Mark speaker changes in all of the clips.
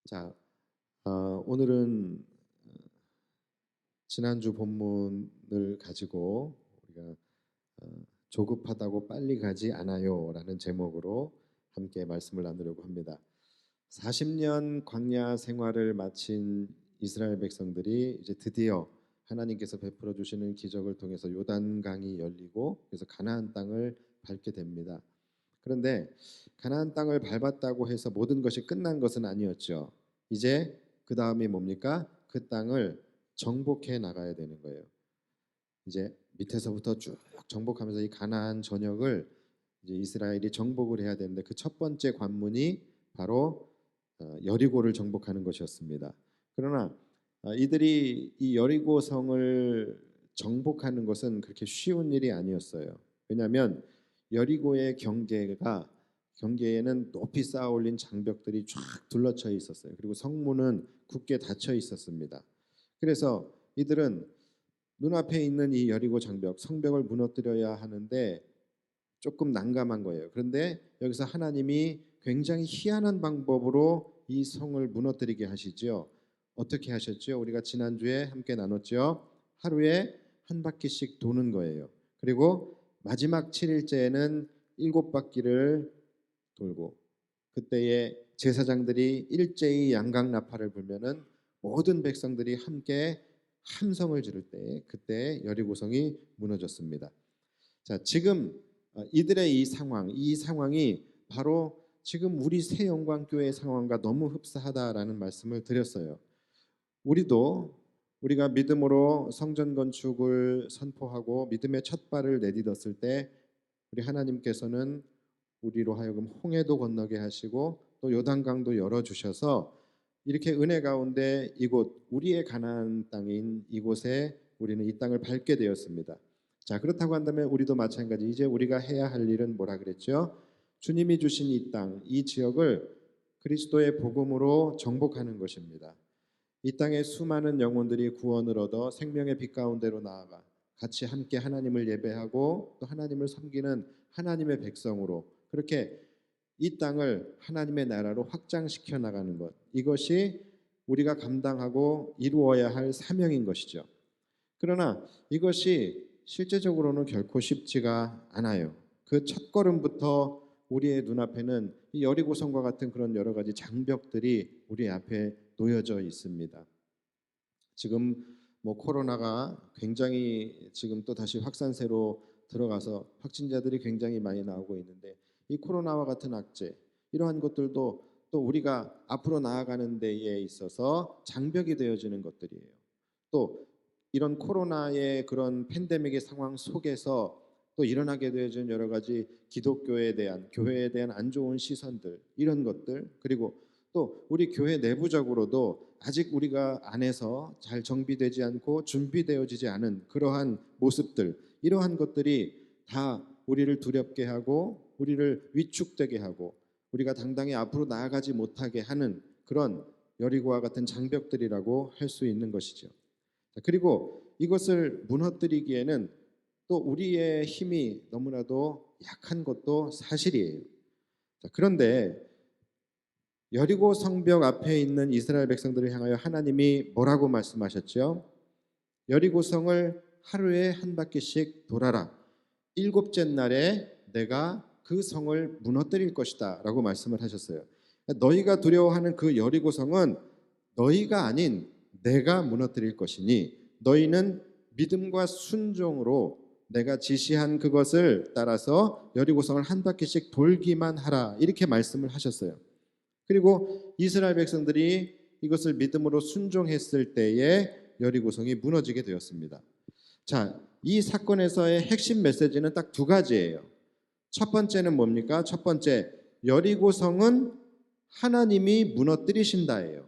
Speaker 1: 자, 오늘은 지난주 본문을 가지고 우리가 조급하다고 빨리 가지 않아요라는 제목으로 함께 말씀을 나누려고 합니다. 40년 광야 생활을 마친 이스라엘 백성들이 이제 드디어 하나님께서 베풀어 주시는 기적을 통해서 요단강이 열리고 그래서 가나안 땅을 밟게 됩니다. 그런데 가나안 땅을 밟았다고 해서 모든 것이 끝난 것은 아니었죠. 이제 그 다음이 뭡니까? 그 땅을 정복해 나가야 되는 거예요. 이제 밑에서부터 쭉 정복하면서 이 가나안 전역을 이제 이스라엘이 정복을 해야 되는데 그 첫 번째 관문이 바로 여리고를 정복하는 것이었습니다. 그러나 이들이 이 여리고 성을 정복하는 것은 그렇게 쉬운 일이 아니었어요. 왜냐하면 여리고의 경계에는 높이 쌓아 올린 장벽들이 쫙 둘러쳐 있었어요. 그리고 성문은 굳게 닫혀 있었습니다. 그래서 이들은 눈앞에 있는 이 여리고 장벽, 성벽을 무너뜨려야 하는데 조금 난감한 거예요. 그런데 여기서 하나님이 굉장히 희한한 방법으로 이 성을 무너뜨리게 하시죠. 어떻게 하셨죠? 우리가 지난주에 함께 나눴죠. 하루에 한 바퀴씩 도는 거예요. 그리고 마지막 7일째에는 7바퀴를 돌고 그때에 제사장들이 일제히 양각 나팔을 불면은 모든 백성들이 함께 함성을 지를 때 그때 여리고성이 무너졌습니다. 자, 지금 이들의 이 상황이 바로 지금 우리 새영광교회 상황과 너무 흡사하다라는 말씀을 드렸어요. 우리가 믿음으로 성전 건축을 선포하고 믿음의 첫 발을 내딛었을 때 우리 하나님께서는 우리로 하여금 홍해도 건너게 하시고 또 요단강도 열어 주셔서 이렇게 은혜 가운데 이곳 우리의 가나안 땅인 이곳에 우리는 이 땅을 밟게 되었습니다. 자, 그렇다고 한다면 우리도 마찬가지 이제 우리가 해야 할 일은 뭐라 그랬죠? 주님이 주신 이 땅, 이 지역을 그리스도의 복음으로 정복하는 것입니다. 이 땅에 수많은 영혼들이 구원을 얻어 생명의 빛 가운데로 나아가 같이 함께 하나님을 예배하고 또 하나님을 섬기는 하나님의 백성으로 그렇게 이 땅을 하나님의 나라로 확장시켜 나가는 것, 이것이 우리가 감당하고 이루어야 할 사명인 것이죠. 그러나 이것이 실제적으로는 결코 쉽지가 않아요. 그 첫걸음부터 우리의 눈앞에는 이 여리고성과 같은 그런 여러 가지 장벽들이 우리 앞에 놓여져 있습니다. 지금 뭐 코로나가 굉장히 지금 또 다시 확산세로 들어가서 확진자들이 굉장히 많이 나오고 있는데 이 코로나와 같은 악재 이러한 것들도 또 우리가 앞으로 나아가는 데에 있어서 장벽이 되어지는 것들이에요. 또 이런 코로나의 그런 팬데믹의 상황 속에서 또 일어나게 되어진 여러 가지 기독교에 대한 교회에 대한 안 좋은 시선들 이런 것들 그리고 또 우리 교회 내부적으로도 아직 우리가 안에서 잘 정비되지 않고 준비되어지지 않은 그러한 모습들 이러한 것들이 다 우리를 두렵게 하고 우리를 위축되게 하고 우리가 당당히 앞으로 나아가지 못하게 하는 그런 여리고와 같은 장벽들이라고 할 수 있는 것이죠. 그리고 이것을 무너뜨리기에는 또 우리의 힘이 너무나도 약한 것도 사실이에요. 그런데 여리고 성벽 앞에 있는 이스라엘 백성들을 향하여 하나님이 뭐라고 말씀하셨죠? 여리고 성을 하루에 한 바퀴씩 돌아라. 일곱째 날에 내가 그 성을 무너뜨릴 것이다 라고 말씀을 하셨어요. 너희가 두려워하는 그 여리고 성은 너희가 아닌 내가 무너뜨릴 것이니 너희는 믿음과 순종으로 내가 지시한 그것을 따라서 여리고성을 한 바퀴씩 돌기만 하라 이렇게 말씀을 하셨어요. 그리고 이스라엘 백성들이 이것을 믿음으로 순종했을 때에 여리고성이 무너지게 되었습니다. 자, 이 사건에서의 핵심 메시지는 딱 두 가지예요. 첫 번째는 뭡니까? 첫 번째, 여리고성은 하나님이 무너뜨리신다예요.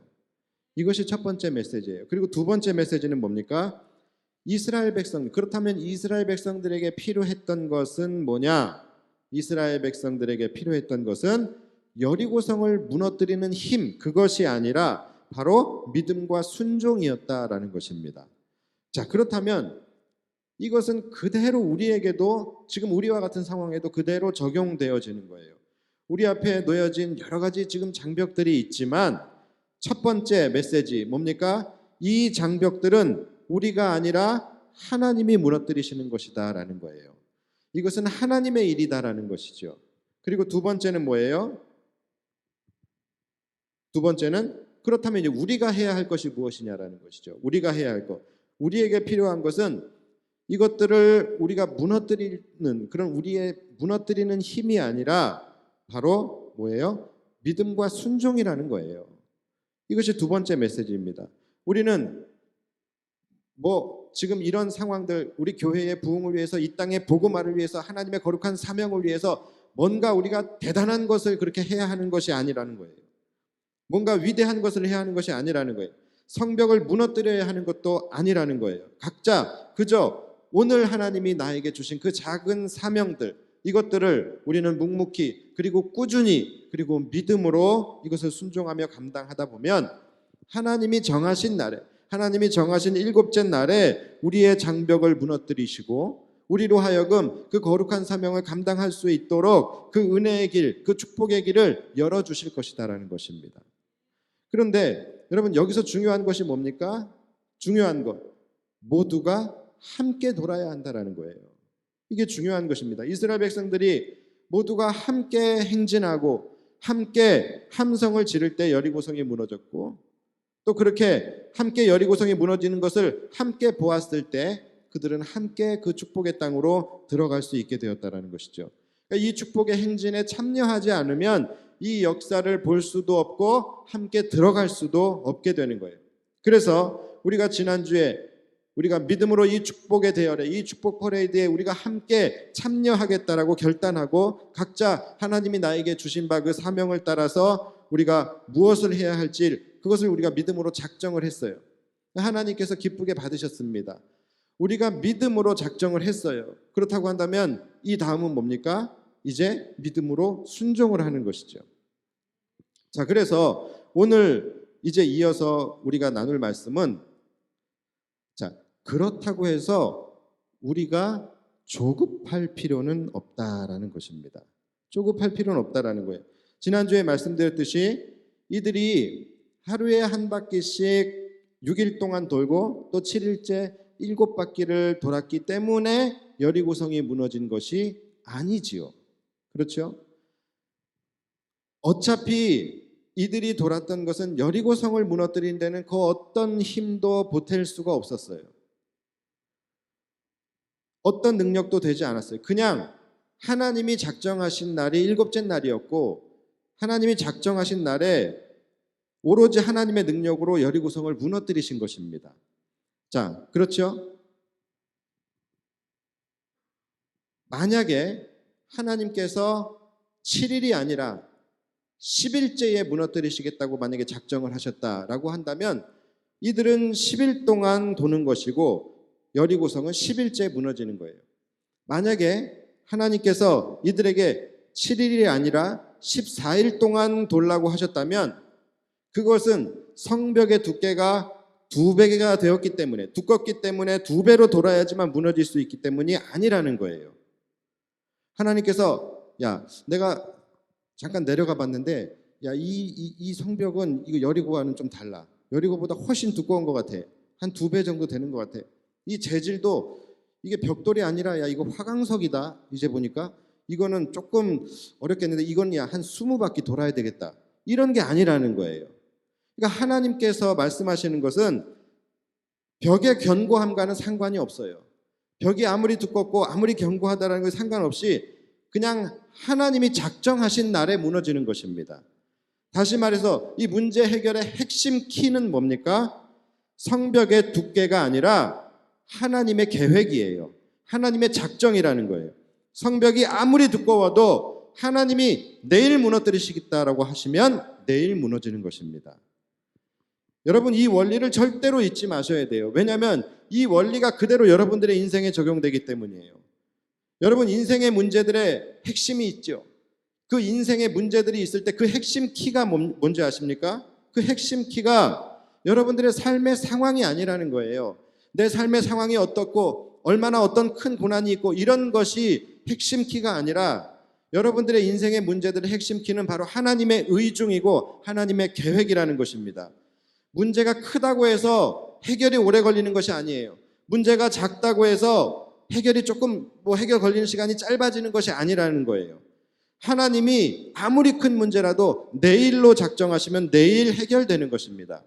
Speaker 1: 이것이 첫 번째 메시지예요. 그리고 두 번째 메시지는 뭡니까? 이스라엘 백성, 그렇다면 이스라엘 백성들에게 필요했던 것은 뭐냐? 이스라엘 백성들에게 필요했던 것은 여리고성을 무너뜨리는 힘, 그것이 아니라 바로 믿음과 순종이었다라는 것입니다. 자, 그렇다면 이것은 그대로 우리에게도 지금 우리와 같은 상황에도 그대로 적용되어지는 거예요. 우리 앞에 놓여진 여러 가지 지금 장벽들이 있지만 첫 번째 메시지 뭡니까? 이 장벽들은 우리가 아니라 하나님이 무너뜨리시는 것이다라는 거예요. 이것은 하나님의 일이다라는 것이죠. 그리고 두 번째는 뭐예요? 두 번째는 그렇다면 이제 우리가 해야 할 것이 무엇이냐라는 것이죠. 우리가 해야 할 것. 우리에게 필요한 것은 이것들을 우리가 무너뜨리는 그런 우리의 무너뜨리는 힘이 아니라 바로 뭐예요? 믿음과 순종이라는 거예요. 이것이 두 번째 메시지입니다. 우리는 지금 이런 상황들, 우리 교회의 부흥을 위해서, 이 땅의 복음화를 위해서, 하나님의 거룩한 사명을 위해서 뭔가 우리가 대단한 것을 그렇게 해야 하는 것이 아니라는 거예요. 뭔가 위대한 것을 해야 하는 것이 아니라는 거예요. 성벽을 무너뜨려야 하는 것도 아니라는 거예요. 각자 그저 오늘 하나님이 나에게 주신 그 작은 사명들, 이것들을 우리는 묵묵히 그리고 꾸준히 그리고 믿음으로 이것을 순종하며 감당하다 보면 하나님이 정하신 날에, 하나님이 정하신 일곱째 날에 우리의 장벽을 무너뜨리시고 우리로 하여금 그 거룩한 사명을 감당할 수 있도록 그 은혜의 길, 그 축복의 길을 열어주실 것이다라는 것입니다. 그런데 여러분, 여기서 중요한 것이 뭡니까? 중요한 것, 모두가 함께 돌아야 한다라는 거예요. 이게 중요한 것입니다. 이스라엘 백성들이 모두가 함께 행진하고 함께 함성을 지를 때 여리고성이 무너졌고, 또 그렇게 함께 여리고성이 무너지는 것을 함께 보았을 때 그들은 함께 그 축복의 땅으로 들어갈 수 있게 되었다라는 것이죠. 그러니까 이 축복의 행진에 참여하지 않으면 이 역사를 볼 수도 없고 함께 들어갈 수도 없게 되는 거예요. 그래서 우리가 지난주에 우리가 믿음으로 이 축복의 대열에, 이 축복 퍼레이드에 우리가 함께 참여하겠다라고 결단하고 각자 하나님이 나에게 주신 바 그 사명을 따라서 우리가 무엇을 해야 할지 그것을 우리가 믿음으로 작정을 했어요. 하나님께서 기쁘게 받으셨습니다. 우리가 믿음으로 작정을 했어요. 그렇다고 한다면 이 다음은 뭡니까? 이제 믿음으로 순종을 하는 것이죠. 자, 그래서 오늘 이제 이어서 우리가 나눌 말씀은, 자, 그렇다고 해서 우리가 조급할 필요는 없다라는 것입니다. 조급할 필요는 없다라는 거예요. 지난주에 말씀드렸듯이 이들이 하루에 한 바퀴씩 6일 동안 돌고 또 7일째 7바퀴를 돌았기 때문에 여리고성이 무너진 것이 아니지요. 그렇죠? 어차피 이들이 돌았던 것은 여리고성을 무너뜨린 데는 그 어떤 힘도 보탤 수가 없었어요. 어떤 능력도 되지 않았어요. 그냥 하나님이 작정하신 날이 일곱째 날이었고, 하나님이 작정하신 날에 오로지 하나님의 능력으로 여리고성을 무너뜨리신 것입니다. 자, 그렇죠? 만약에 하나님께서 7일이 아니라 10일째에 무너뜨리시겠다고 만약에 작정을 하셨다라고 한다면 이들은 10일 동안 도는 것이고 여리고성은 10일째에 무너지는 거예요. 만약에 하나님께서 이들에게 7일이 아니라 14일 동안 돌라고 하셨다면 그것은 성벽의 두께가 2배가 되었기 때문에, 두껍기 때문에 2배로 돌아야지만 무너질 수 있기 때문이 아니라는 거예요. 하나님께서 야, 내가 잠깐 내려가 봤는데 야, 이 성벽은 이거 여리고와는 좀 달라. 여리고보다 훨씬 두꺼운 것 같아. 한 2배 정도 되는 것 같아. 이 재질도 이게 벽돌이 아니라 야, 이거 화강석이다. 이제 보니까 이거는 조금 어렵겠는데 이건 야, 한 20바퀴 돌아야 되겠다. 이런 게 아니라는 거예요. 그러니까 하나님께서 말씀하시는 것은 벽의 견고함과는 상관이 없어요. 벽이 아무리 두껍고 아무리 견고하다는 게 상관없이 그냥 하나님이 작정하신 날에 무너지는 것입니다. 다시 말해서 이 문제 해결의 핵심 키는 뭡니까? 성벽의 두께가 아니라 하나님의 계획이에요. 하나님의 작정이라는 거예요. 성벽이 아무리 두꺼워도 하나님이 내일 무너뜨리시겠다라고 하시면 내일 무너지는 것입니다. 여러분, 이 원리를 절대로 잊지 마셔야 돼요. 왜냐하면 이 원리가 그대로 여러분들의 인생에 적용되기 때문이에요. 여러분, 인생의 문제들의 핵심이 있죠. 그 인생의 문제들이 있을 때 그 핵심 키가 뭔지 아십니까? 그 핵심 키가 여러분들의 삶의 상황이 아니라는 거예요. 내 삶의 상황이 어떻고 얼마나 어떤 큰 고난이 있고 이런 것이 핵심 키가 아니라 여러분들의 인생의 문제들의 핵심 키는 바로 하나님의 의중이고 하나님의 계획이라는 것입니다. 문제가 크다고 해서 해결이 오래 걸리는 것이 아니에요. 문제가 작다고 해서 해결이 조금 해결 걸리는 시간이 짧아지는 것이 아니라는 거예요. 하나님이 아무리 큰 문제라도 내일로 작정하시면 내일 해결되는 것입니다.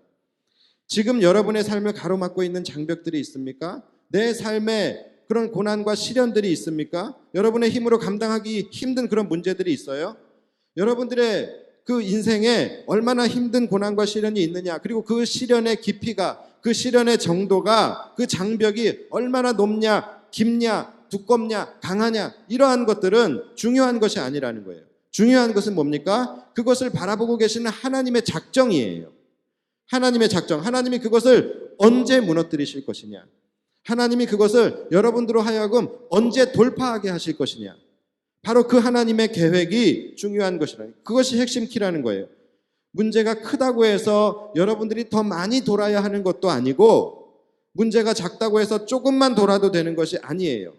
Speaker 1: 지금 여러분의 삶을 가로막고 있는 장벽들이 있습니까? 내 삶에 그런 고난과 시련들이 있습니까? 여러분의 힘으로 감당하기 힘든 그런 문제들이 있어요? 여러분들의 그 인생에 얼마나 힘든 고난과 시련이 있느냐, 그리고 그 시련의 깊이가, 그 시련의 정도가, 그 장벽이 얼마나 높냐, 깊냐, 두껍냐, 강하냐, 이러한 것들은 중요한 것이 아니라는 거예요. 중요한 것은 뭡니까? 그것을 바라보고 계시는 하나님의 작정이에요. 하나님의 작정, 하나님이 그것을 언제 무너뜨리실 것이냐, 하나님이 그것을 여러분들로 하여금 언제 돌파하게 하실 것이냐, 바로 그 하나님의 계획이 중요한 것이라는, 그것이 핵심 키라는 거예요. 문제가 크다고 해서 여러분들이 더 많이 돌아야 하는 것도 아니고, 문제가 작다고 해서 조금만 돌아도 되는 것이 아니에요.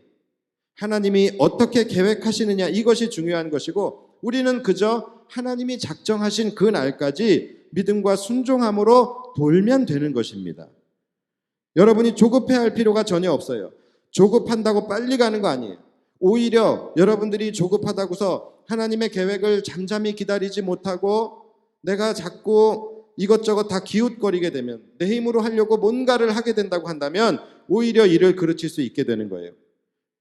Speaker 1: 하나님이 어떻게 계획하시느냐, 이것이 중요한 것이고, 우리는 그저 하나님이 작정하신 그 날까지 믿음과 순종함으로 돌면 되는 것입니다. 여러분이 조급해할 필요가 전혀 없어요. 조급한다고 빨리 가는 거 아니에요. 오히려 여러분들이 조급하다고서 하나님의 계획을 잠잠히 기다리지 못하고 내가 자꾸 이것저것 다 기웃거리게 되면, 내 힘으로 하려고 뭔가를 하게 된다고 한다면 오히려 일을 그르칠 수 있게 되는 거예요.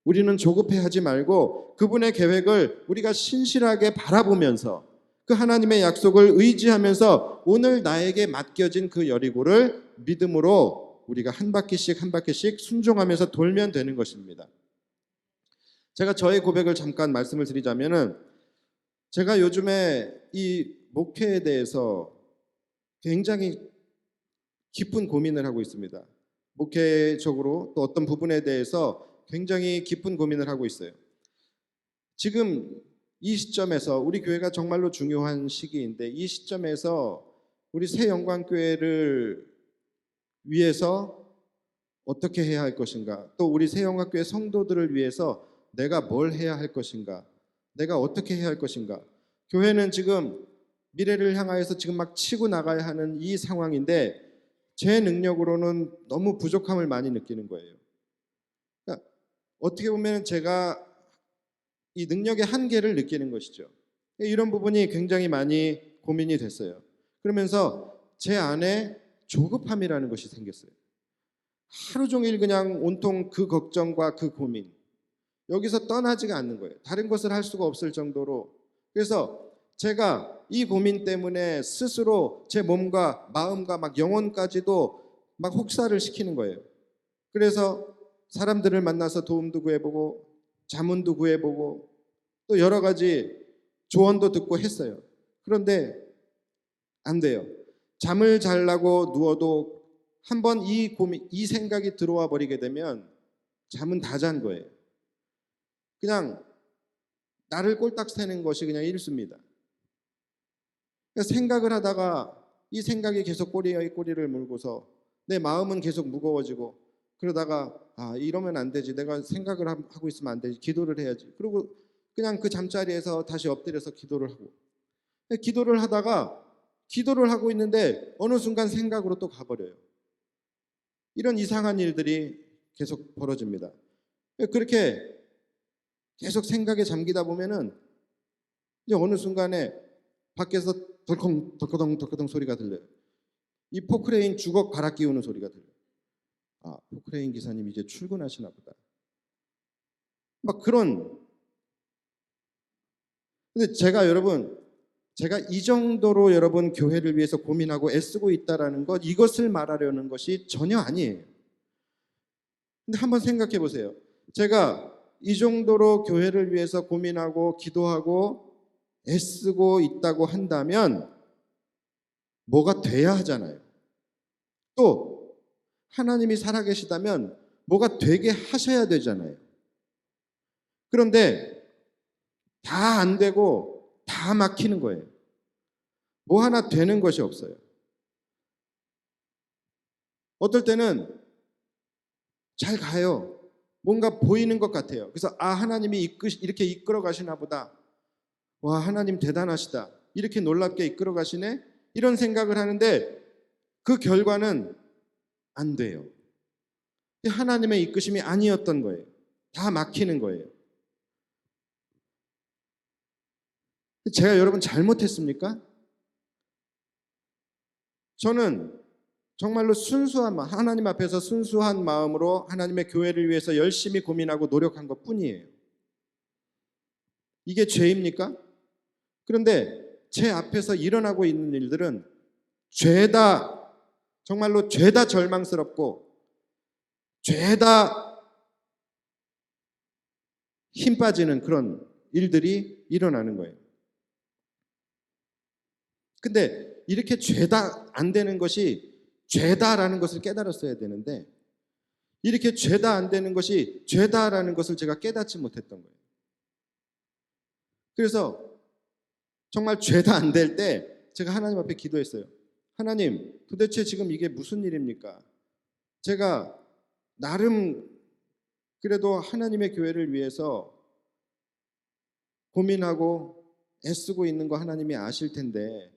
Speaker 1: 우리는 조급해하지 말고 그분의 계획을 우리가 신실하게 바라보면서 그 하나님의 약속을 의지하면서 오늘 나에게 맡겨진 그 여리고를 믿음으로 우리가 한 바퀴씩 한 바퀴씩 순종하면서 돌면 되는 것입니다. 제가 저의 고백을 잠깐 말씀을 드리자면은, 제가 요즘에 이 목회에 대해서 굉장히 깊은 고민을 하고 있습니다. 목회적으로 또 어떤 부분에 대해서 굉장히 깊은 고민을 하고 있어요. 지금 이 시점에서 우리 교회가 정말로 중요한 시기인데, 이 시점에서 우리 새 영광교회를 위해서 어떻게 해야 할 것인가, 또 우리 새 영광교회 성도들을 위해서 내가 뭘 해야 할 것인가, 내가 어떻게 해야 할 것인가. 교회는 지금 미래를 향하여서 지금 막 치고 나가야 하는 이 상황인데, 제 능력으로는 너무 부족함을 많이 느끼는 거예요. 그러니까 어떻게 보면 제가 이 능력의 한계를 느끼는 것이죠. 이런 부분이 굉장히 많이 고민이 됐어요. 그러면서 제 안에 조급함이라는 것이 생겼어요. 하루 종일 그냥 온통 그 걱정과 그 고민, 여기서 떠나지가 않는 거예요. 다른 것을 할 수가 없을 정도로. 그래서 제가 이 고민 때문에 스스로 제 몸과 마음과 막 영혼까지도 막 혹사를 시키는 거예요. 그래서 사람들을 만나서 도움도 구해보고 자문도 구해보고 또 여러 가지 조언도 듣고 했어요. 그런데 안 돼요. 잠을 자려고 누워도 한번 이 고민, 이 생각이 들어와 버리게 되면 잠은 다 잔 거예요. 그냥 나를 꼴딱 새는 것이 그냥 일수입니다. 그러니까 생각을 하다가 이 생각이 계속 꼬리에 꼬리를 물고서 내 마음은 계속 무거워지고, 그러다가 이러면 안 되지, 내가 생각을 하고 있으면 안 되지, 기도를 해야지. 그리고 그냥 그 잠자리에서 다시 엎드려서 기도를 하고, 기도를 하다가 기도를 하고 있는데 어느 순간 생각으로 또 가버려요. 이런 이상한 일들이 계속 벌어집니다. 그렇게 계속 생각에 잠기다 보면은 이제 어느 순간에 밖에서 덜컹 덜커덩 덜커덩 소리가 들려요. 이 포크레인 주걱 갈아 끼우는 소리가 들려요. 포크레인 기사님 이제 출근하시나 보다. 막 그런. 근데 제가 이 정도로 여러분 교회를 위해서 고민하고 애쓰고 있다라는 것, 이것을 말하려는 것이 전혀 아니에요. 근데 한번 생각해 보세요. 제가 이 정도로 교회를 위해서 고민하고 기도하고 애쓰고 있다고 한다면 뭐가 돼야 하잖아요. 또 하나님이 살아계시다면 뭐가 되게 하셔야 되잖아요. 그런데 다 안 되고 다 막히는 거예요. 뭐 하나 되는 것이 없어요. 어떨 때는 잘 가요. 뭔가 보이는 것 같아요. 그래서 하나님이 이렇게 이끌어 가시나 보다. 와, 하나님 대단하시다. 이렇게 놀랍게 이끌어 가시네? 이런 생각을 하는데 그 결과는 안 돼요. 하나님의 이끄심이 아니었던 거예요. 다 막히는 거예요. 제가 여러분 잘못했습니까? 저는 정말로 순수한 마음, 하나님 앞에서 순수한 마음으로 하나님의 교회를 위해서 열심히 고민하고 노력한 것 뿐이에요. 이게 죄입니까? 그런데 제 앞에서 일어나고 있는 일들은 죄다, 정말로 죄다 절망스럽고 죄다 힘 빠지는 그런 일들이 일어나는 거예요. 근데 이렇게 죄다 안 되는 것이 죄다라는 것을 깨달았어야 되는데 이렇게 죄다 안 되는 것이 죄다라는 것을 제가 깨닫지 못했던 거예요. 그래서 정말 죄다 안 될 때 제가 하나님 앞에 기도했어요. 하나님, 도대체 지금 이게 무슨 일입니까? 제가 나름 그래도 하나님의 교회를 위해서 고민하고 애쓰고 있는 거 하나님이 아실 텐데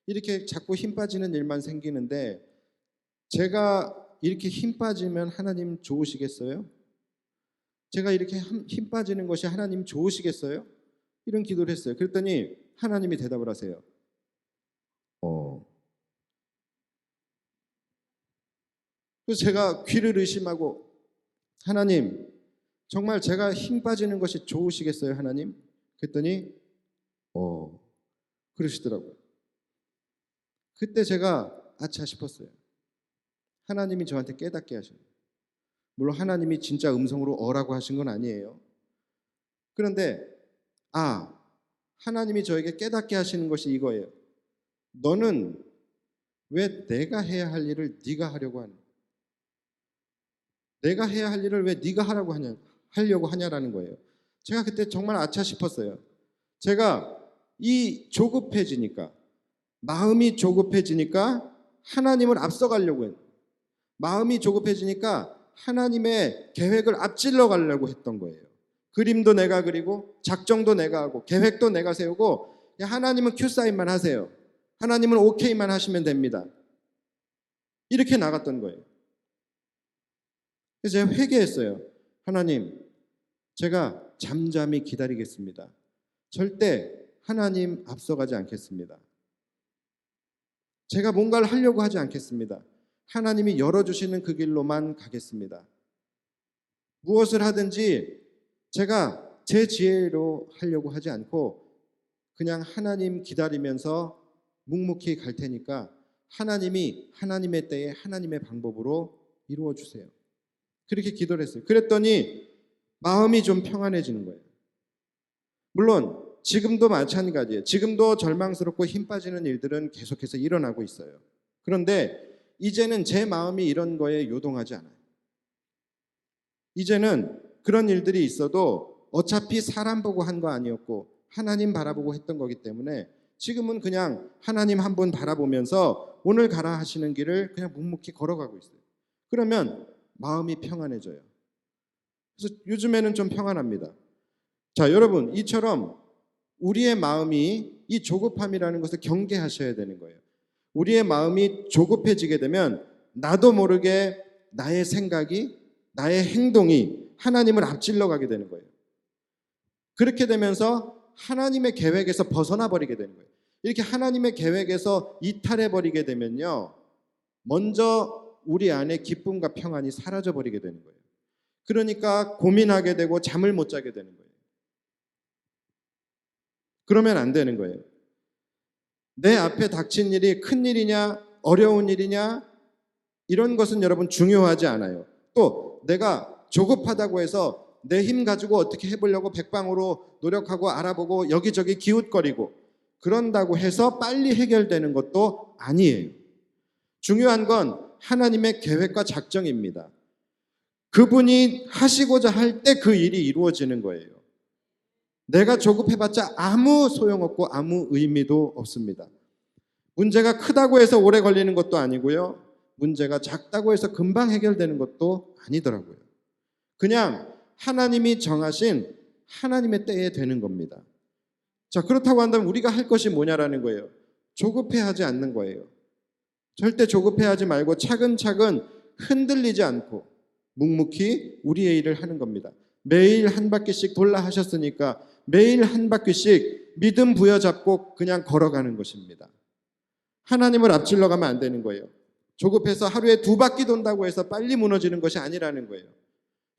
Speaker 1: 이렇게 자꾸 힘 빠지는 일만 생기는데 제가 이렇게 힘 빠지면 하나님 좋으시겠어요? 제가 이렇게 힘 빠지는 것이 하나님 좋으시겠어요? 이런 기도를 했어요. 그랬더니 하나님이 대답을 하세요. 그래서 제가 귀를 의심하고 하나님, 정말 제가 힘 빠지는 것이 좋으시겠어요, 하나님? 그랬더니 그러시더라고요. 그때 제가 아차 싶었어요. 하나님이 저한테 깨닫게 하신 거예요. 물론 하나님이 진짜 음성으로 어라고 하신 건 아니에요. 그런데 하나님이 저에게 깨닫게 하시는 것이 이거예요. 너는 왜 내가 해야 할 일을 네가 하려고 하냐? 내가 해야 할 일을 왜 네가 하려고 하냐라는 거예요. 제가 그때 정말 아차 싶었어요. 제가 이 조급해지니까, 마음이 조급해지니까 하나님을 앞서가려고 해요. 마음이 조급해지니까 하나님의 계획을 앞질러 가려고 했던 거예요. 그림도 내가 그리고 작정도 내가 하고 계획도 내가 세우고 하나님은 큐사인만 하세요. 하나님은 오케이만 하시면 됩니다. 이렇게 나갔던 거예요. 그래서 제가 회개했어요. 하나님, 제가 잠잠히 기다리겠습니다. 절대 하나님 앞서가지 않겠습니다. 제가 뭔가를 하려고 하지 않겠습니다. 하나님이 열어주시는 그 길로만 가겠습니다. 무엇을 하든지 제가 제 지혜로 하려고 하지 않고 그냥 하나님 기다리면서 묵묵히 갈 테니까 하나님이 하나님의 때에 하나님의 방법으로 이루어 주세요. 그렇게 기도를 했어요. 그랬더니 마음이 좀 평안해지는 거예요. 물론 지금도 마찬가지예요. 지금도 절망스럽고 힘 빠지는 일들은 계속해서 일어나고 있어요. 그런데 이제는 제 마음이 이런 거에 요동하지 않아요. 이제는 그런 일들이 있어도 어차피 사람 보고 한 거 아니었고 하나님 바라보고 했던 거기 때문에 지금은 그냥 하나님 한 분 바라보면서 오늘 가라 하시는 길을 그냥 묵묵히 걸어가고 있어요. 그러면 마음이 평안해져요. 그래서 요즘에는 좀 평안합니다. 자, 여러분, 이처럼 우리의 마음이 이 조급함이라는 것을 경계하셔야 되는 거예요. 우리의 마음이 조급해지게 되면 나도 모르게 나의 생각이, 나의 행동이 하나님을 앞질러 가게 되는 거예요. 그렇게 되면서 하나님의 계획에서 벗어나 버리게 되는 거예요. 이렇게 하나님의 계획에서 이탈해 버리게 되면요, 먼저 우리 안에 기쁨과 평안이 사라져 버리게 되는 거예요. 그러니까 고민하게 되고 잠을 못 자게 되는 거예요. 그러면 안 되는 거예요. 내 앞에 닥친 일이 큰 일이냐 어려운 일이냐 이런 것은 여러분 중요하지 않아요. 또 내가 조급하다고 해서 내 힘 가지고 어떻게 해보려고 백방으로 노력하고 알아보고 여기저기 기웃거리고 그런다고 해서 빨리 해결되는 것도 아니에요. 중요한 건 하나님의 계획과 작정입니다. 그분이 하시고자 할 때 그 일이 이루어지는 거예요. 내가 조급해봤자 아무 소용없고 아무 의미도 없습니다. 문제가 크다고 해서 오래 걸리는 것도 아니고요. 문제가 작다고 해서 금방 해결되는 것도 아니더라고요. 그냥 하나님이 정하신 하나님의 때에 되는 겁니다. 자, 그렇다고 한다면 우리가 할 것이 뭐냐라는 거예요. 조급해하지 않는 거예요. 절대 조급해하지 말고 차근차근 흔들리지 않고 묵묵히 우리의 일을 하는 겁니다. 매일 한 바퀴씩 돌라 하셨으니까 매일 한 바퀴씩 믿음 부여잡고 그냥 걸어가는 것입니다. 하나님을 앞질러 가면 안 되는 거예요. 조급해서 하루에 2바퀴 돈다고 해서 빨리 무너지는 것이 아니라는 거예요.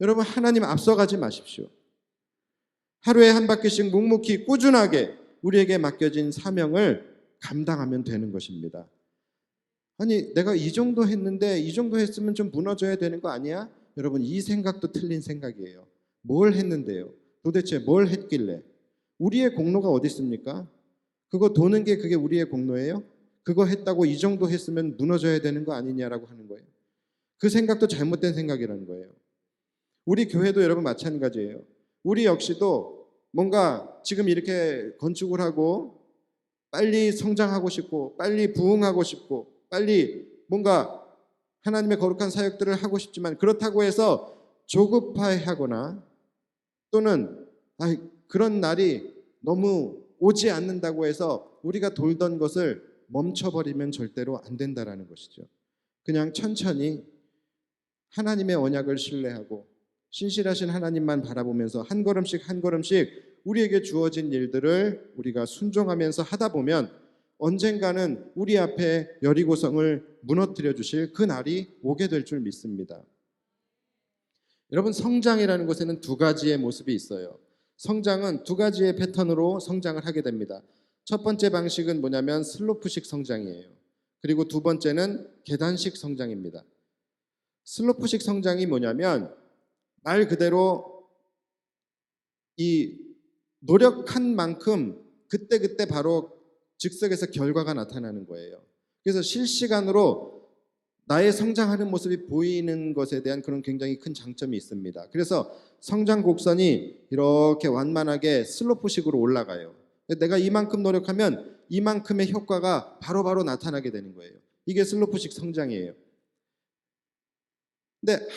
Speaker 1: 여러분, 하나님 앞서가지 마십시오. 하루에 한 바퀴씩 묵묵히 꾸준하게 우리에게 맡겨진 사명을 감당하면 되는 것입니다. 아니, 내가 이 정도 했는데 이 정도 했으면 좀 무너져야 되는 거 아니야? 여러분, 이 생각도 틀린 생각이에요. 뭘 했는데요? 도대체 뭘 했길래? 우리의 공로가 어디 있습니까? 그거 도는 게 그게 우리의 공로예요? 그거 했다고 이 정도 했으면 무너져야 되는 거 아니냐라고 하는 거예요. 그 생각도 잘못된 생각이라는 거예요. 우리 교회도 여러분 마찬가지예요. 우리 역시도 뭔가 지금 이렇게 건축을 하고 빨리 성장하고 싶고 빨리 부흥하고 싶고 빨리 뭔가 하나님의 거룩한 사역들을 하고 싶지만 그렇다고 해서 조급해하거나 또는 그런 날이 너무 오지 않는다고 해서 우리가 돌던 것을 멈춰버리면 절대로 안 된다라는 것이죠. 그냥 천천히 하나님의 언약을 신뢰하고 신실하신 하나님만 바라보면서 한 걸음씩 한 걸음씩 우리에게 주어진 일들을 우리가 순종하면서 하다 보면 언젠가는 우리 앞에 여리고성을 무너뜨려 주실 그 날이 오게 될 줄 믿습니다. 여러분, 성장이라는 것에는 2가지의 모습이 있어요. 성장은 2가지의 패턴으로 성장을 하게 됩니다. 첫 번째 방식은 뭐냐면 슬로프식 성장이에요. 그리고 2번째는 계단식 성장입니다. 슬로프식 성장이 뭐냐면 말 그대로 이 노력한 만큼 그때그때 바로 즉석에서 결과가 나타나는 거예요. 그래서 실시간으로 나의 성장하는 모습이 보이는 것에 대한 그런 굉장히 큰 장점이 있습니다. 그래서 성장 곡선이 이렇게 완만하게 슬로프식으로 올라가요. 내가 이만큼 노력하면 이만큼의 효과가 바로바로 나타나게 되는 거예요. 이게 슬로프식 성장이에요. 근데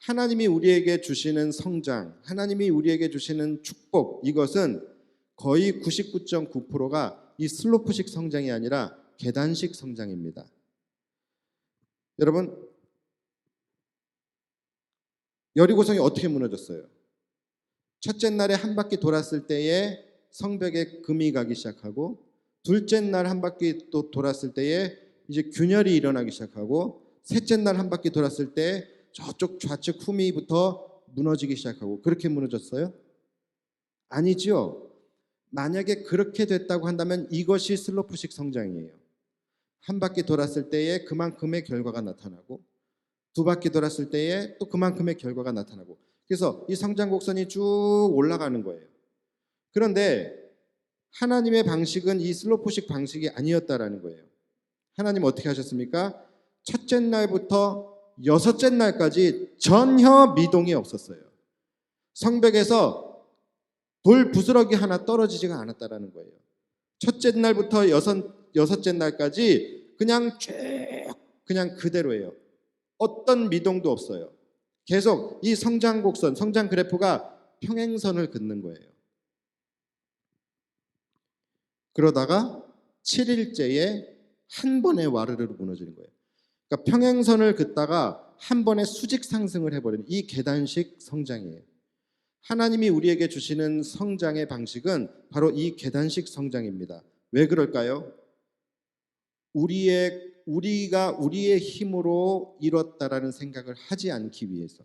Speaker 1: 하나님이 우리에게 주시는 성장, 하나님이 우리에게 주시는 축복, 이것은 거의 99.9%가 이 슬로프식 성장이 아니라 계단식 성장입니다. 여러분, 여리고성이 어떻게 무너졌어요? 첫째 날에 한 바퀴 돌았을 때에 성벽에 금이 가기 시작하고, 둘째 날 한 바퀴 또 돌았을 때에 이제 균열이 일어나기 시작하고, 셋째 날 한 바퀴 돌았을 때 저쪽 좌측 후미부터 무너지기 시작하고, 그렇게 무너졌어요? 아니죠. 만약에 그렇게 됐다고 한다면 이것이 슬로프식 성장이에요. 한 바퀴 돌았을 때에 그만큼의 결과가 나타나고 2바퀴 돌았을 때에 또 그만큼의 결과가 나타나고, 그래서 이 성장 곡선이 쭉 올라가는 거예요. 그런데 하나님의 방식은 이 슬로프식 방식이 아니었다라는 거예요. 하나님 어떻게 하셨습니까? 첫째 날부터 6째 날까지 전혀 미동이 없었어요. 성벽에서 돌 부스러기 하나 떨어지지가 않았다라는 거예요. 첫째 날부터 여섯째 날까지 그냥 쭉 그냥 그대로예요. 어떤 미동도 없어요. 계속 이 성장 곡선, 성장 그래프가 평행선을 긋는 거예요. 그러다가 7일째에 한 번에 와르르 무너지는 거예요. 그러니까 평행선을 긋다가 한 번에 수직 상승을 해버리는 이 계단식 성장이에요. 하나님이 우리에게 주시는 성장의 방식은 바로 이 계단식 성장입니다. 왜 그럴까요? 우리가 우리의 힘으로 이뤘다라는 생각을 하지 않기 위해서,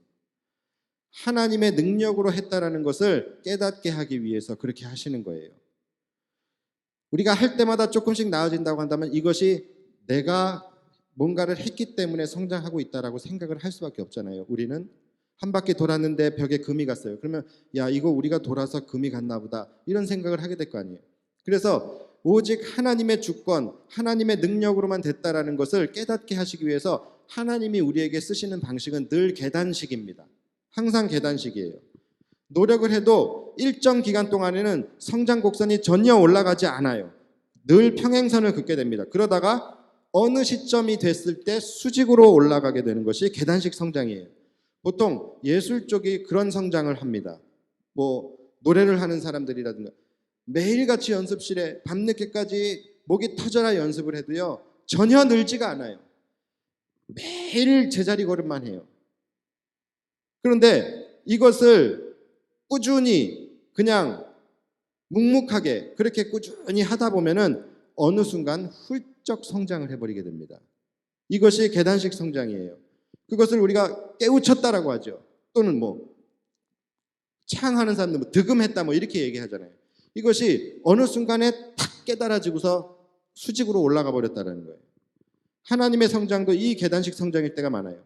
Speaker 1: 하나님의 능력으로 했다라는 것을 깨닫게 하기 위해서 그렇게 하시는 거예요. 우리가 할 때마다 조금씩 나아진다고 한다면 이것이 내가 뭔가를 했기 때문에 성장하고 있다라고 생각을 할 수밖에 없잖아요. 우리는 한 바퀴 돌았는데 벽에 금이 갔어요. 그러면 야, 이거 우리가 돌아서 금이 갔나 보다, 이런 생각을 하게 될 거 아니에요. 그래서 오직 하나님의 주권, 하나님의 능력으로만 됐다라는 것을 깨닫게 하시기 위해서 하나님이 우리에게 쓰시는 방식은 늘 계단식입니다. 항상 계단식이에요. 노력을 해도 일정 기간 동안에는 성장 곡선이 전혀 올라가지 않아요. 늘 평행선을 긋게 됩니다. 그러다가 어느 시점이 됐을 때 수직으로 올라가게 되는 것이 계단식 성장이에요. 보통 예술 쪽이 그런 성장을 합니다. 뭐 노래를 하는 사람들이라든가 매일같이 연습실에 밤늦게까지 목이 터져라 연습을 해도요 전혀 늘지가 않아요. 매일 제자리 걸음만 해요. 그런데 이것을 꾸준히 그냥 묵묵하게 그렇게 꾸준히 하다 보면은 어느 순간 훌쩍 성장을 해버리게 됩니다. 이것이 계단식 성장이에요. 그것을 우리가 깨우쳤다라고 하죠. 또는 뭐 창하는 사람들 뭐 득음했다 뭐 이렇게 얘기하잖아요. 이것이 어느 순간에 탁 깨달아지고서 수직으로 올라가 버렸다는 거예요. 하나님의 성장도 이 계단식 성장일 때가 많아요.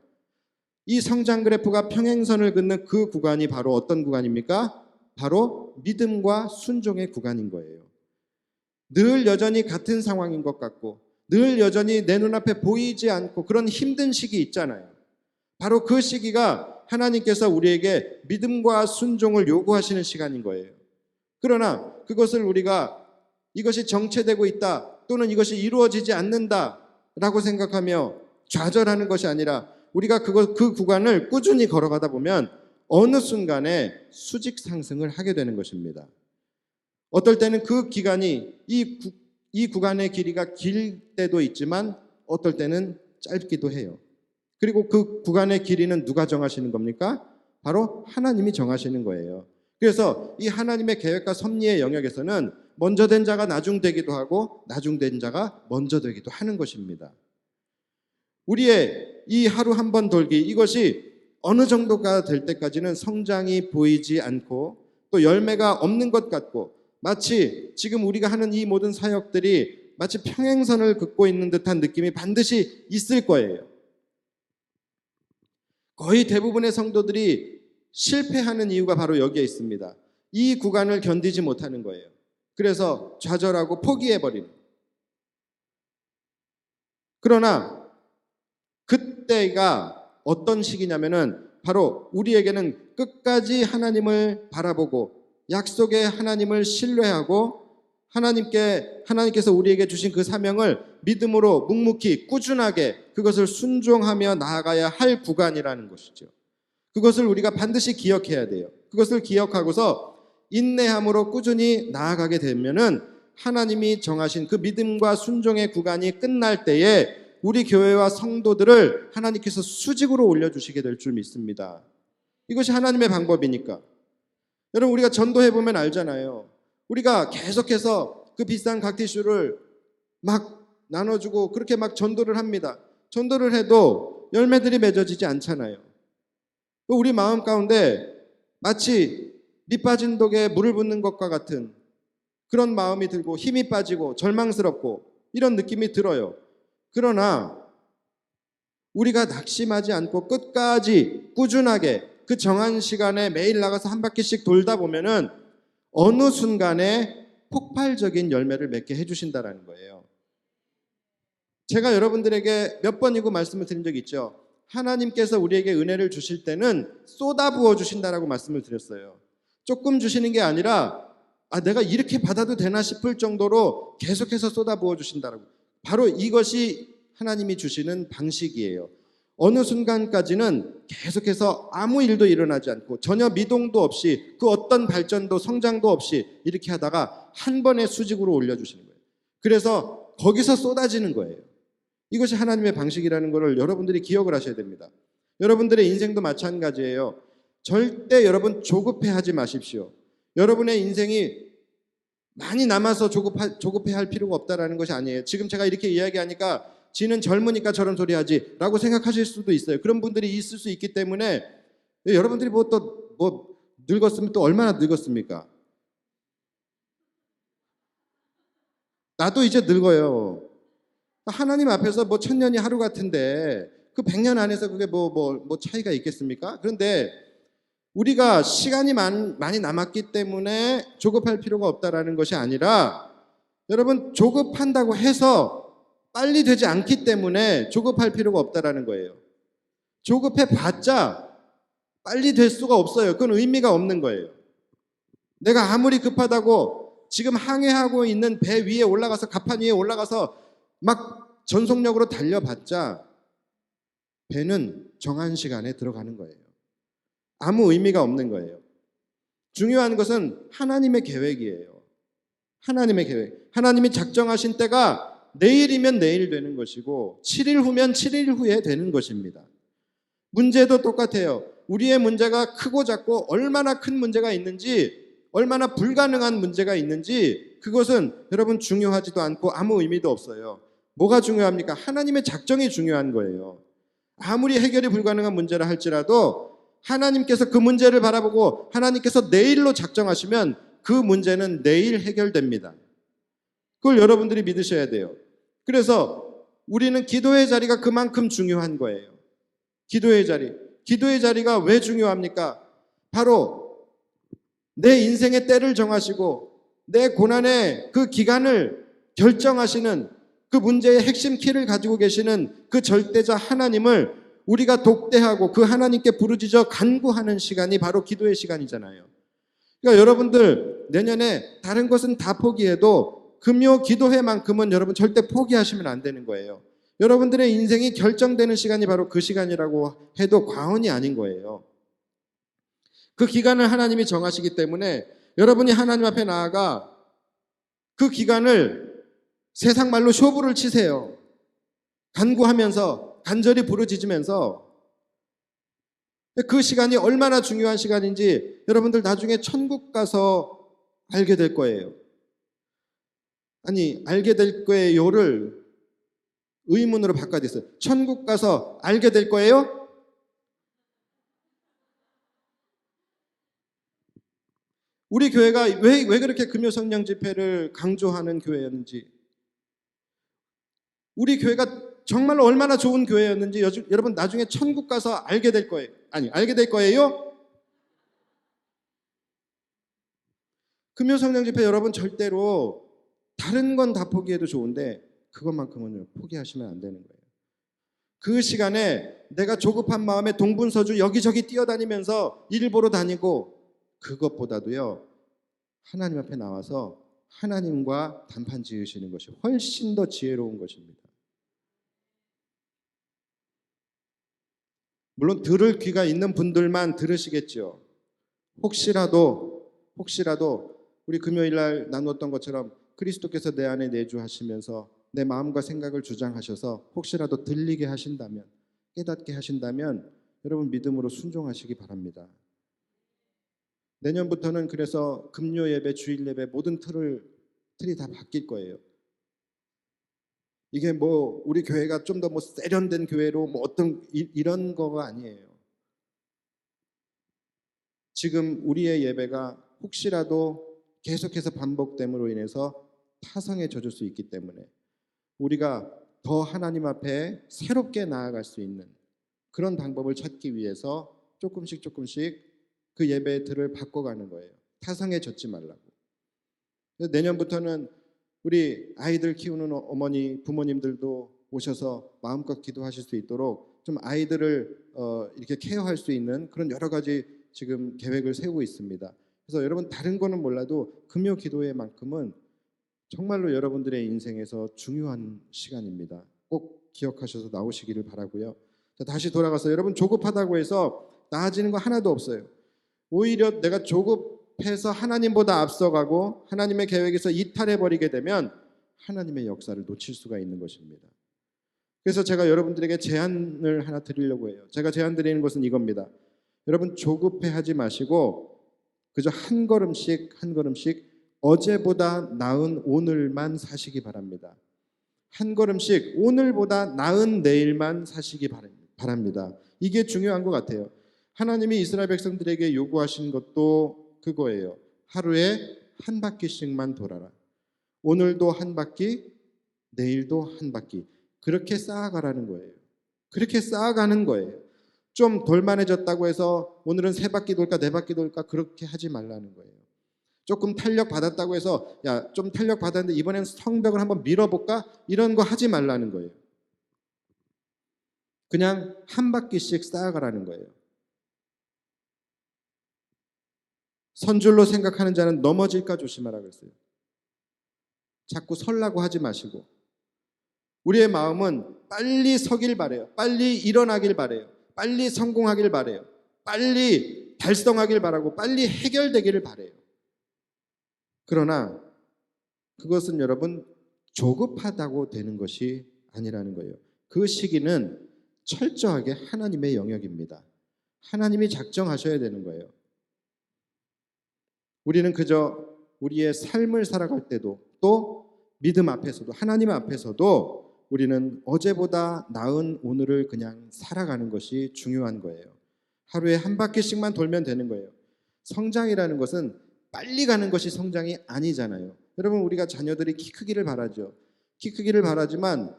Speaker 1: 이 성장 그래프가 평행선을 긋는 그 구간이 바로 어떤 구간입니까? 바로 믿음과 순종의 구간인 거예요. 늘 여전히 같은 상황인 것 같고 늘 여전히 내 눈앞에 보이지 않고 그런 힘든 시기 있잖아요. 바로 그 시기가 하나님께서 우리에게 믿음과 순종을 요구하시는 시간인 거예요. 그러나 그것을 우리가 이것이 정체되고 있다 또는 이것이 이루어지지 않는다라고 생각하며 좌절하는 것이 아니라 우리가 그 구간을 꾸준히 걸어가다 보면 어느 순간에 수직 상승을 하게 되는 것입니다. 어떨 때는 그 기간이 이 구간의 길이가 길 때도 있지만 어떨 때는 짧기도 해요. 그리고 그 구간의 길이는 누가 정하시는 겁니까? 바로 하나님이 정하시는 거예요. 그래서 이 하나님의 계획과 섭리의 영역에서는 먼저 된 자가 나중되기도 하고 나중된 자가 먼저 되기도 하는 것입니다. 우리의 이 하루 한 번 돌기 이것이 어느 정도가 될 때까지는 성장이 보이지 않고 또 열매가 없는 것 같고 마치 지금 우리가 하는 이 모든 사역들이 마치 평행선을 긋고 있는 듯한 느낌이 반드시 있을 거예요. 거의 대부분의 성도들이 실패하는 이유가 바로 여기에 있습니다. 이 구간을 견디지 못하는 거예요. 그래서 좌절하고 포기해버리는. 그러나 그때가 어떤 시기냐면은 바로 우리에게는 끝까지 하나님을 바라보고 약속의 하나님을 신뢰하고 하나님께서 우리에게 주신 그 사명을 믿음으로 묵묵히 꾸준하게 그것을 순종하며 나아가야 할 구간이라는 것이죠. 그것을 우리가 반드시 기억해야 돼요. 그것을 기억하고서 인내함으로 꾸준히 나아가게 되면은 하나님이 정하신 그 믿음과 순종의 구간이 끝날 때에 우리 교회와 성도들을 하나님께서 수직으로 올려주시게 될 줄 믿습니다. 이것이 하나님의 방법이니까. 여러분 우리가 전도해보면 알잖아요. 우리가 계속해서 그 비싼 각티슈를 막 나눠주고 그렇게 막 전도를 합니다. 전도를 해도 열매들이 맺어지지 않잖아요. 우리 마음 가운데 마치 밑 빠진 독에 물을 붓는 것과 같은 그런 마음이 들고 힘이 빠지고 절망스럽고 이런 느낌이 들어요. 그러나 우리가 낙심하지 않고 끝까지 꾸준하게 그 정한 시간에 매일 나가서 한 바퀴씩 돌다 보면은 어느 순간에 폭발적인 열매를 맺게 해주신다라는 거예요. 제가 여러분들에게 몇 번이고 말씀을 드린 적이 있죠. 하나님께서 우리에게 은혜를 주실 때는 쏟아부어 주신다라고 말씀을 드렸어요. 조금 주시는 게 아니라 내가 이렇게 받아도 되나 싶을 정도로 계속해서 쏟아부어 주신다라고. 바로 이것이 하나님이 주시는 방식이에요. 어느 순간까지는 계속해서 아무 일도 일어나지 않고 전혀 미동도 없이 그 어떤 발전도 성장도 없이 이렇게 하다가 한 번에 수직으로 올려주시는 거예요. 그래서 거기서 쏟아지는 거예요. 이것이 하나님의 방식이라는 것을 여러분들이 기억을 하셔야 됩니다. 여러분들의 인생도 마찬가지예요. 절대 여러분 조급해하지 마십시오. 여러분의 인생이 많이 남아서 조급해할 필요가 없다라는 것이 아니에요. 지금 제가 이렇게 이야기하니까 지는 젊으니까 저런 소리 하지 라고 생각하실 수도 있어요. 그런 분들이 있을 수 있기 때문에 여러분들이 뭐 늙었으면 또 얼마나 늙었습니까? 나도 이제 늙어요. 하나님 앞에서 뭐 1000년이 하루 같은데 그 100년 안에서 그게 뭐 차이가 있겠습니까? 그런데 우리가 시간이 많이 남았기 때문에 조급할 필요가 없다라는 것이 아니라 여러분 조급한다고 해서 빨리 되지 않기 때문에 조급할 필요가 없다라는 거예요. 조급해 봤자 빨리 될 수가 없어요. 그건 의미가 없는 거예요. 내가 아무리 급하다고 지금 항해하고 있는 배 위에 올라가서 갑판 위에 올라가서 막 전속력으로 달려봤자 배는 정한 시간에 들어가는 거예요. 아무 의미가 없는 거예요. 중요한 것은 하나님의 계획이에요. 하나님의 계획, 하나님이 작정하신 때가 내일이면 내일 되는 것이고 7일 후면 7일 후에 되는 것입니다. 문제도 똑같아요. 우리의 문제가 크고 작고 얼마나 큰 문제가 있는지, 얼마나 불가능한 문제가 있는지 그것은 여러분 중요하지도 않고 아무 의미도 없어요. 뭐가 중요합니까? 하나님의 작정이 중요한 거예요. 아무리 해결이 불가능한 문제라 할지라도 하나님께서 그 문제를 바라보고 하나님께서 내일로 작정하시면 그 문제는 내일 해결됩니다. 그걸 여러분들이 믿으셔야 돼요. 그래서 우리는 기도의 자리가 그만큼 중요한 거예요. 기도의 자리. 기도의 자리가 왜 중요합니까? 바로 내 인생의 때를 정하시고 내 고난의 그 기간을 결정하시는 그 문제의 핵심 키를 가지고 계시는 그 절대자 하나님을 우리가 독대하고 그 하나님께 부르짖어 간구하는 시간이 바로 기도의 시간이잖아요. 그러니까 여러분들 내년에 다른 것은 다 포기해도 금요 기도회만큼은 여러분 절대 포기하시면 안 되는 거예요. 여러분들의 인생이 결정되는 시간이 바로 그 시간이라고 해도 과언이 아닌 거예요. 그 기간을 하나님이 정하시기 때문에 여러분이 하나님 앞에 나아가 그 기간을 세상 말로 쇼부를 치세요. 간구하면서 간절히 부르짖으면서 그 시간이 얼마나 중요한 시간인지 여러분들 나중에 천국 가서 알게 될 거예요. 아니, 알게 될 거예요를 의문으로 바꿔줬어요. 천국 가서 알게 될 거예요? 우리 교회가 왜 그렇게 금요 성령 집회를 강조하는 교회였는지, 우리 교회가 정말 얼마나 좋은 교회였는지 여러분 나중에 천국 가서 알게 될 거예요. 아니, 알게 될 거예요? 금요 성령 집회 여러분 절대로 다른 건 다 포기해도 좋은데 그것만큼은 포기하시면 안 되는 거예요. 그 시간에 내가 조급한 마음에 동분서주 여기저기 뛰어다니면서 일 보러 다니고 그것보다도요 하나님 앞에 나와서 하나님과 단판 지으시는 것이 훨씬 더 지혜로운 것입니다. 물론 들을 귀가 있는 분들만 들으시겠죠. 혹시라도 우리 금요일 날 나눴던 것처럼 그리스도께서 내 안에 내주하시면서 내 마음과 생각을 주장하셔서 혹시라도 들리게 하신다면, 깨닫게 하신다면 여러분 믿음으로 순종하시기 바랍니다. 내년부터는 그래서 금요 예배, 주일 예배 모든 틀이 다 바뀔 거예요. 이게 뭐 우리 교회가 좀 더 뭐 세련된 교회로 뭐 어떤 이런 거가 아니에요. 지금 우리의 예배가 혹시라도 계속해서 반복됨으로 인해서 타성에 젖을 수 있기 때문에 우리가 더 하나님 앞에 새롭게 나아갈 수 있는 그런 방법을 찾기 위해서 조금씩 그 예배의 틀을 바꿔가는 거예요. 타성에 젖지 말라고. 내년부터는 우리 아이들 키우는 어머니, 부모님들도 오셔서 마음껏 기도하실 수 있도록 좀 아이들을 이렇게 케어할 수 있는 그런 여러 가지 지금 계획을 세우고 있습니다. 그래서 여러분 다른 거는 몰라도 금요 기도회만큼은 정말로 여러분들의 인생에서 중요한 시간입니다. 꼭 기억하셔서 나오시기를 바라고요. 자, 다시 돌아가서 여러분 조급하다고 해서 나아지는 거 하나도 없어요. 오히려 내가 조급해서 하나님보다 앞서가고 하나님의 계획에서 이탈해버리게 되면 하나님의 역사를 놓칠 수가 있는 것입니다. 그래서 제가 여러분들에게 제안을 하나 드리려고 해요. 제가 제안 드리는 것은 이겁니다. 여러분 조급해하지 마시고 그저 한 걸음씩 어제보다 나은 오늘만 사시기 바랍니다. 한 걸음씩 오늘보다 나은 내일만 사시기 바랍니다. 이게 중요한 것 같아요. 하나님이 이스라엘 백성들에게 요구하신 것도 그거예요. 하루에 한 바퀴씩만 돌아라. 오늘도 한 바퀴, 내일도 한 바퀴. 그렇게 쌓아가라는 거예요. 그렇게 쌓아가는 거예요. 좀 돌만해졌다고 해서 오늘은 3바퀴 돌까 4바퀴 돌까 그렇게 하지 말라는 거예요. 조금 탄력 받았다고 해서 야, 좀 탄력 받았는데 이번엔 성벽을 한번 밀어볼까? 이런 거 하지 말라는 거예요. 그냥 한 바퀴씩 쌓아가라는 거예요. 선줄로 생각하는 자는 넘어질까 조심하라 그랬어요. 자꾸 설라고 하지 마시고 우리의 마음은 빨리 서길 바래요. 빨리 일어나길 바래요. 빨리 성공하길 바래요. 빨리 달성하길 바라고 빨리 해결되기를 바래요. 그러나 그것은 여러분 조급하다고 되는 것이 아니라는 거예요. 그 시기는 철저하게 하나님의 영역입니다. 하나님이 작정하셔야 되는 거예요. 우리는 그저 우리의 삶을 살아갈 때도 또 믿음 앞에서도 하나님 앞에서도 우리는 어제보다 나은 오늘을 그냥 살아가는 것이 중요한 거예요. 하루에 한 바퀴씩만 돌면 되는 거예요. 성장이라는 것은 빨리 가는 것이 성장이 아니잖아요. 여러분, 우리가 자녀들이 키 크기를 바라죠. 키 크기를 바라지만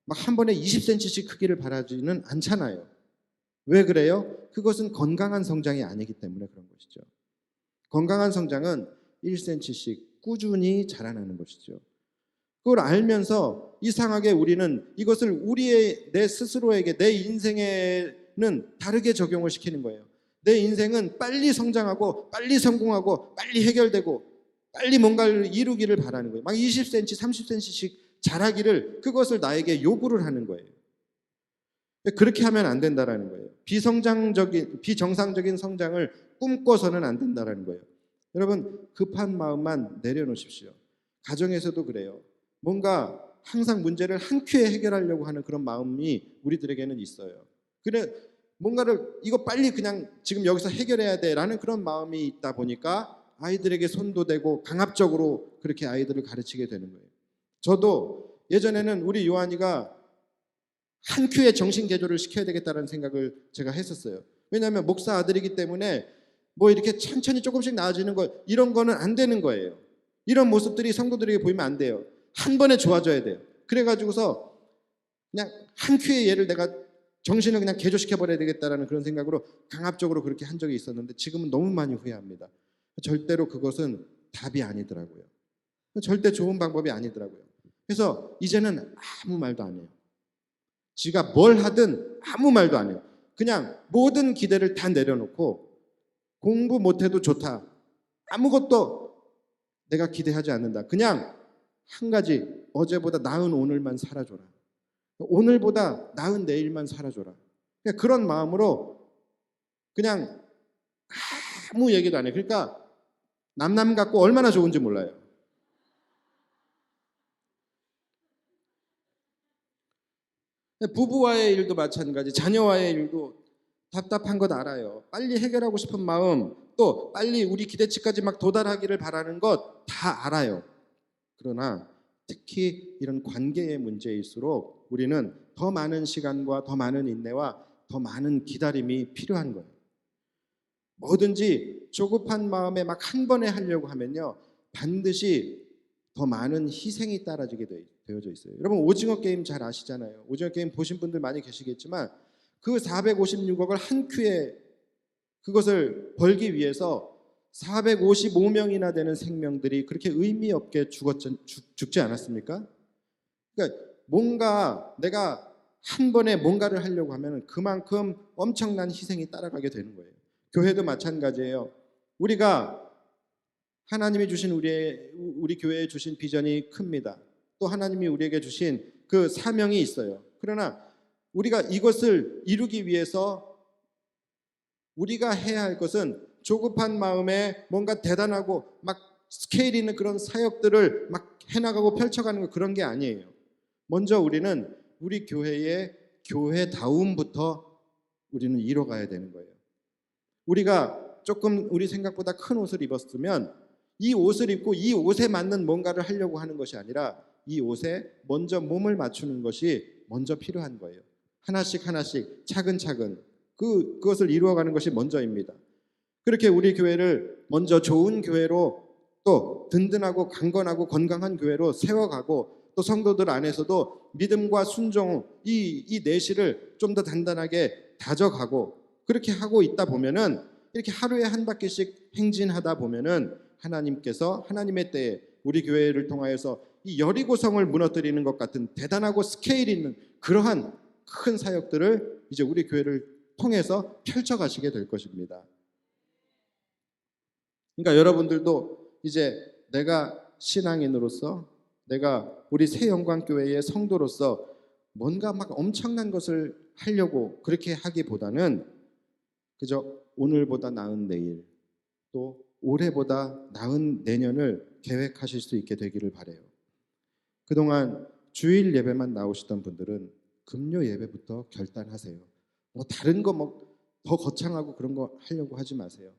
Speaker 1: 막 한 번에 20cm씩 크기를 바라지는 않잖아요. 왜 그래요? 그것은 건강한 성장이 아니기 때문에 그런 것이죠. 건강한 성장은 1cm씩 꾸준히 자라나는 것이죠. 그걸 알면서 이상하게 우리는 이것을 내 스스로에게, 내 인생에는 다르게 적용을 시키는 거예요. 내 인생은 빨리 성장하고 빨리 성공하고 빨리 해결되고 빨리 뭔가를 이루기를 바라는 거예요. 막 20cm, 30cm씩 자라기를, 그것을 나에게 요구를 하는 거예요. 그렇게 하면 안 된다라는 거예요. 비정상적인 성장을 꿈꿔서는 안 된다라는 거예요. 여러분, 급한 마음만 내려놓으십시오. 가정에서도 그래요. 뭔가 항상 문제를 한 큐에 해결하려고 하는 그런 마음이 우리들에게는 있어요. 그래, 뭔가를 이거 빨리 그냥 지금 여기서 해결해야 돼라는 그런 마음이 있다 보니까 아이들에게 손도 대고 강압적으로 그렇게 아이들을 가르치게 되는 거예요. 저도 예전에는 우리 요한이가 한 큐에 정신 개조를 시켜야 되겠다는 생각을 제가 했었어요. 왜냐하면 목사 아들이기 때문에 뭐 이렇게 천천히 조금씩 나아지는 거, 이런 거는 안 되는 거예요. 이런 모습들이 성도들에게 보이면 안 돼요. 한 번에 좋아져야 돼요. 그래가지고서 그냥 한 큐에 얘를 내가 정신을 그냥 개조시켜버려야 되겠다라는 그런 생각으로 강압적으로 그렇게 한 적이 있었는데 지금은 너무 많이 후회합니다. 절대로 그것은 답이 아니더라고요. 절대 좋은 방법이 아니더라고요. 그래서 이제는 아무 말도 안 해요. 지가 뭘 하든 아무 말도 안 해요. 그냥 모든 기대를 다 내려놓고 공부 못해도 좋다. 아무것도 내가 기대하지 않는다. 그냥 한 가지, 어제보다 나은 오늘만 살아줘라. 오늘보다 나은 내일만 살아줘라. 그냥 그런 마음으로 그냥 아무 얘기도 안 해요. 그러니까 남남 같고 얼마나 좋은지 몰라요. 부부와의 일도 마찬가지, 자녀와의 일도 답답한 것 알아요. 빨리 해결하고 싶은 마음, 또 빨리 우리 기대치까지 막 도달하기를 바라는 것 다 알아요. 그러나 특히 이런 관계의 문제일수록 우리는 더 많은 시간과 더 많은 인내와 더 많은 기다림이 필요한 거예요. 뭐든지 조급한 마음에 막 한 번에 하려고 하면요, 반드시 더 많은 희생이 따라지게 되어져 있어요. 여러분, 오징어 게임 잘 아시잖아요. 오징어 게임 보신 분들 많이 계시겠지만 그 456억을 한 큐에 그것을 벌기 위해서 455명이나 되는 생명들이 그렇게 의미 없게 죽지 않았습니까? 그러니까 뭔가 내가 한 번에 뭔가를 하려고 하면 그만큼 엄청난 희생이 따라가게 되는 거예요. 교회도 마찬가지예요. 우리가 하나님이 주신 우리 교회에 주신 비전이 큽니다. 또 하나님이 우리에게 주신 그 사명이 있어요. 그러나 우리가 이것을 이루기 위해서 우리가 해야 할 것은 조급한 마음에 뭔가 대단하고 막 스케일 있는 그런 사역들을 막 해나가고 펼쳐가는 거, 그런 게 아니에요. 먼저 우리는 우리 교회의 교회다움부터 우리는 이뤄가야 되는 거예요. 우리가 조금 우리 생각보다 큰 옷을 입었으면 이 옷을 입고 이 옷에 맞는 뭔가를 하려고 하는 것이 아니라 이 옷에 먼저 몸을 맞추는 것이 먼저 필요한 거예요. 하나씩 하나씩 차근차근 그것을 이루어가는 것이 먼저입니다. 그렇게 우리 교회를 먼저 좋은 교회로, 또 든든하고 강건하고 건강한 교회로 세워가고, 또 성도들 안에서도 믿음과 순종, 이 내실을 좀 더 단단하게 다져가고, 그렇게 하고 있다 보면은, 이렇게 하루에 한 바퀴씩 행진하다 보면은 하나님께서 하나님의 때에 우리 교회를 통하여서 이 여리고성을 무너뜨리는 것 같은 대단하고 스케일 있는 그러한 큰 사역들을 이제 우리 교회를 통해서 펼쳐가시게 될 것입니다. 그러니까 여러분들도 이제 내가 신앙인으로서, 내가 우리 새영광교회의 성도로서 뭔가 막 엄청난 것을 하려고 그렇게 하기보다는 그저 오늘보다 나은 내일, 또 올해보다 나은 내년을 계획하실 수 있게 되기를 바라요. 그동안 주일 예배만 나오시던 분들은 금요 예배부터 결단하세요. 뭐 다른 거 뭐 더 거창하고 그런 거 하려고 하지 마세요.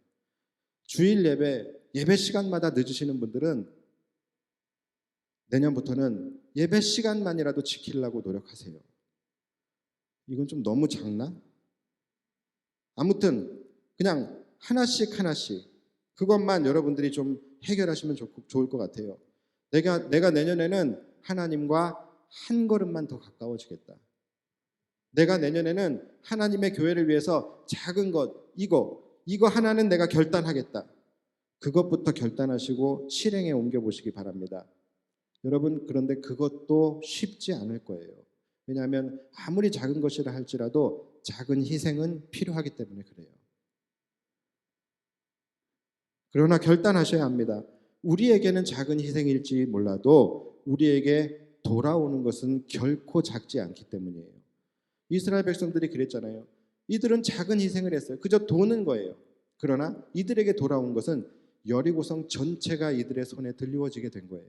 Speaker 1: 주일 예배 시간마다 늦으시는 분들은 내년부터는 예배 시간만이라도 지키려고 노력하세요. 이건 좀 너무 작나? 아무튼 그냥 하나씩 하나씩 그것만 여러분들이 좀 해결하시면 좋을 것 같아요. 내가 내년에는 하나님과 한 걸음만 더 가까워지겠다. 내가 내년에는 하나님의 교회를 위해서 작은 것, 이거 하나는 내가 결단하겠다. 그것부터 결단하시고 실행에 옮겨보시기 바랍니다. 여러분, 그런데 그것도 쉽지 않을 거예요. 왜냐하면 아무리 작은 것이라 할지라도 작은 희생은 필요하기 때문에 그래요. 그러나 결단하셔야 합니다. 우리에게는 작은 희생일지 몰라도 우리에게 돌아오는 것은 결코 작지 않기 때문이에요. 이스라엘 백성들이 그랬잖아요. 이들은 작은 희생을 했어요. 그저 도는 거예요. 그러나 이들에게 돌아온 것은 여리고성 전체가 이들의 손에 들리워지게 된 거예요.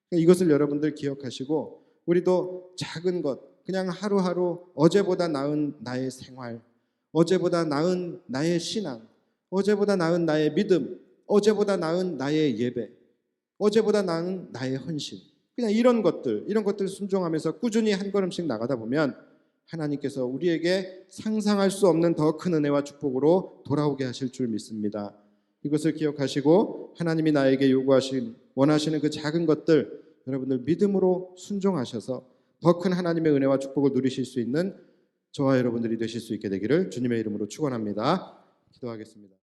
Speaker 1: 그러니까 이것을 여러분들 기억하시고 우리도 작은 것, 그냥 하루하루 어제보다 나은 나의 생활, 어제보다 나은 나의 신앙, 어제보다 나은 나의 믿음, 어제보다 나은 나의 예배, 어제보다 나은 나의 헌신, 그냥 이런 것들 순종하면서 꾸준히 한 걸음씩 나가다 보면 하나님께서 우리에게 상상할 수 없는 더 큰 은혜와 축복으로 돌아오게 하실 줄 믿습니다. 이것을 기억하시고 하나님이 나에게 원하시는 그 작은 것들 여러분들 믿음으로 순종하셔서 더 큰 하나님의 은혜와 축복을 누리실 수 있는 저와 여러분들이 되실 수 있게 되기를 주님의 이름으로 축원합니다. 기도하겠습니다.